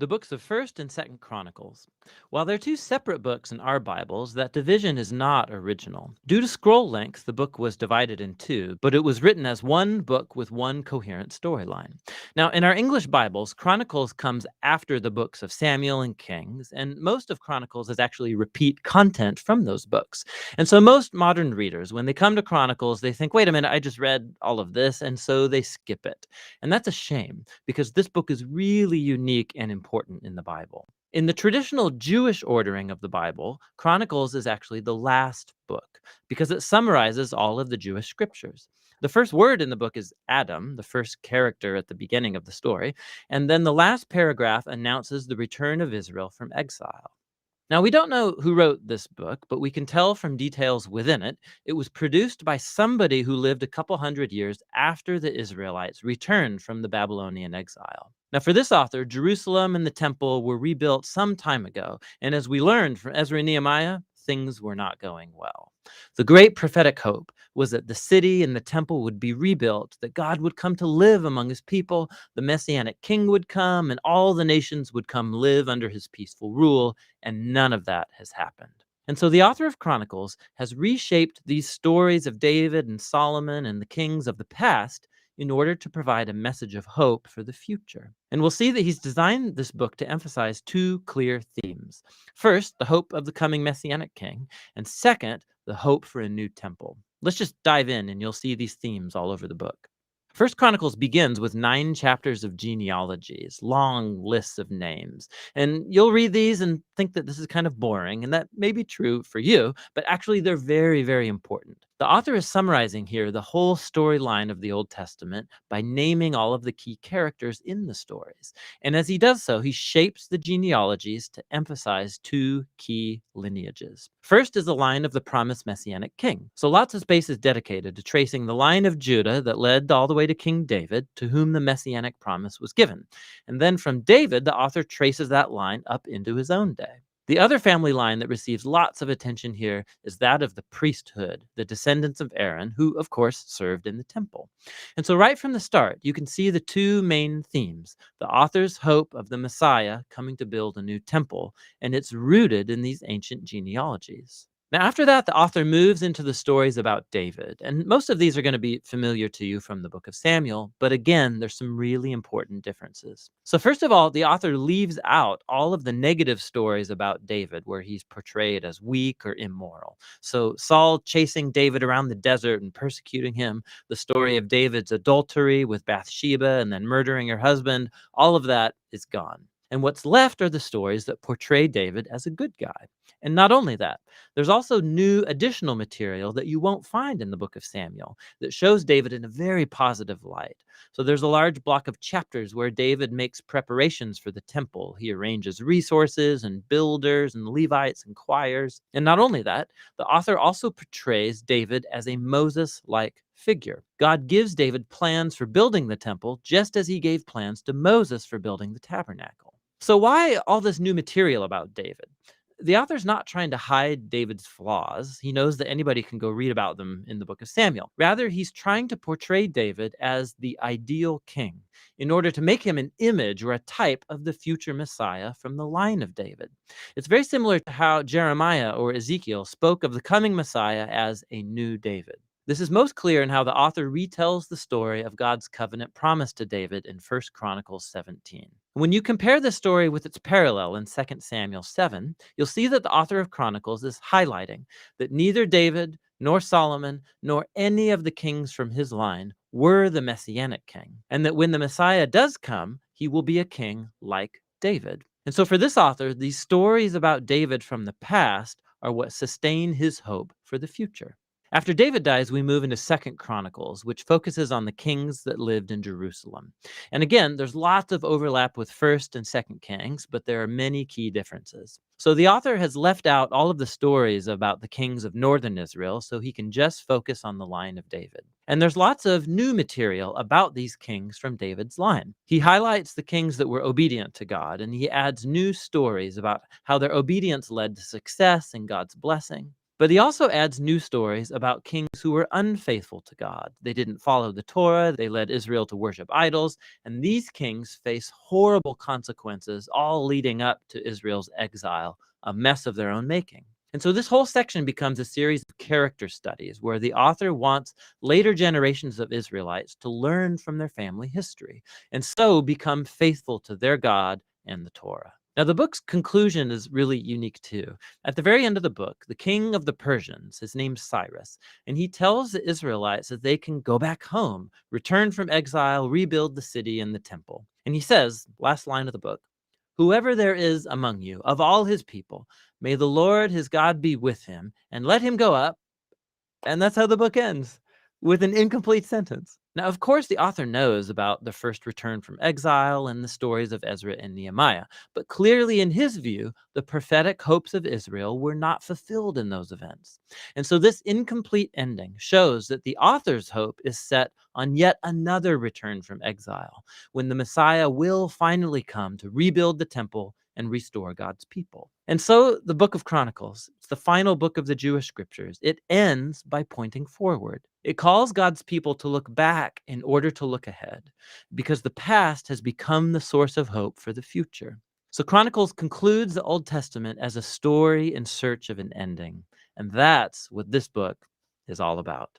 The books of 1st and 2nd Chronicles. While they're two separate books in our Bibles, that division is not original. Due to scroll length, the book was divided in two, but it was written as one book with one coherent storyline. Now, in our English Bibles, Chronicles comes after the books of Samuel and Kings, and most of Chronicles is actually repeat content from those books. And so most modern readers, when they come to Chronicles, they think, wait a minute, I just read all of this, and so they skip it. And that's a shame because this book is really unique and important in the Bible. In the traditional Jewish ordering of the Bible, Chronicles is actually the last book because it summarizes all of the Jewish scriptures. The first word in the book is Adam, the first character at the beginning of the story, and then the last paragraph announces the return of Israel from exile. Now, we don't know who wrote this book, but we can tell from details within it, it was produced by somebody who lived a couple hundred years after the Israelites returned from the Babylonian exile. Now, for this author, Jerusalem and the temple were rebuilt some time ago, and as we learned from Ezra and Nehemiah, things were not going well. The great prophetic hope was that the city and the temple would be rebuilt, that God would come to live among his people, the Messianic king would come, and all the nations would come live under his peaceful rule, and none of that has happened. And so the author of Chronicles has reshaped these stories of David and Solomon and the kings of the past in order to provide a message of hope for the future. And we'll see that he's designed this book to emphasize two clear themes. First, the hope of the coming Messianic king, and second, the hope for a new temple. Let's just dive in and you'll see these themes all over the book. First Chronicles begins with 9 chapters of genealogies, long lists of names. And you'll read these and think that this is kind of boring, and that may be true for you, but actually they're very, very important. The author is summarizing here the whole storyline of the Old Testament by naming all of the key characters in the stories. And as he does so, he shapes the genealogies to emphasize two key lineages. First is the line of the promised Messianic king. So lots of space is dedicated to tracing the line of Judah that led all the way to King David, to whom the Messianic promise was given. And then from David, the author traces that line up into his own day. The other family line that receives lots of attention here is that of the priesthood, the descendants of Aaron, who, of course, served in the temple. And so right from the start, you can see the two main themes, the author's hope of the Messiah coming to build a new temple, and it's rooted in these ancient genealogies. Now, after that, the author moves into the stories about David, and most of these are going to be familiar to you from the book of Samuel, but again, there's some really important differences. So first of all, the author leaves out all of the negative stories about David, where he's portrayed as weak or immoral. So Saul chasing David around the desert and persecuting him, the story of David's adultery with Bathsheba and then murdering her husband, all of that is gone. And what's left are the stories that portray David as a good guy. And not only that, there's also new additional material that you won't find in the book of Samuel that shows David in a very positive light. So there's a large block of chapters where David makes preparations for the temple. He arranges resources and builders and Levites and choirs. And not only that, the author also portrays David as a Moses-like figure. God gives David plans for building the temple just as he gave plans to Moses for building the tabernacle. So why all this new material about David? The author's not trying to hide David's flaws. He knows that anybody can go read about them in the book of Samuel. Rather, he's trying to portray David as the ideal king in order to make him an image or a type of the future Messiah from the line of David. It's very similar to how Jeremiah or Ezekiel spoke of the coming Messiah as a new David. This is most clear in how the author retells the story of God's covenant promise to David in 1 Chronicles 17. When you compare this story with its parallel in 2 Samuel 7, you'll see that the author of Chronicles is highlighting that neither David, nor Solomon, nor any of the kings from his line were the Messianic king, and that when the Messiah does come, he will be a king like David. And so for this author, these stories about David from the past are what sustain his hope for the future. After David dies, we move into 2 Chronicles, which focuses on the kings that lived in Jerusalem. And again, there's lots of overlap with 1st and 2nd Kings, but there are many key differences. So the author has left out all of the stories about the kings of northern Israel, so he can just focus on the line of David. And there's lots of new material about these kings from David's line. He highlights the kings that were obedient to God, and he adds new stories about how their obedience led to success and God's blessing. But he also adds new stories about kings who were unfaithful to God. They didn't follow the Torah, they led Israel to worship idols, and these kings face horrible consequences, all leading up to Israel's exile, a mess of their own making. And so this whole section becomes a series of character studies where the author wants later generations of Israelites to learn from their family history and so become faithful to their God and the Torah. Now, the book's conclusion is really unique too. At the very end of the book, the king of the Persians, his name's Cyrus, and he tells the Israelites that they can go back home, return from exile, rebuild the city and the temple. And he says, last line of the book, "Whoever there is among you, of all his people, may the Lord his God be with him, and let him go up." And that's how the book ends, with an incomplete sentence. Now, of course, the author knows about the first return from exile and the stories of Ezra and Nehemiah, but clearly, in his view, the prophetic hopes of Israel were not fulfilled in those events. And so, this incomplete ending shows that the author's hope is set on yet another return from exile, when the Messiah will finally come to rebuild the temple and restore God's people. And so the book of Chronicles, it's the final book of the Jewish scriptures. It ends by pointing forward. It calls God's people to look back in order to look ahead, because the past has become the source of hope for the future. So Chronicles concludes the Old Testament as a story in search of an ending. And that's what this book is all about.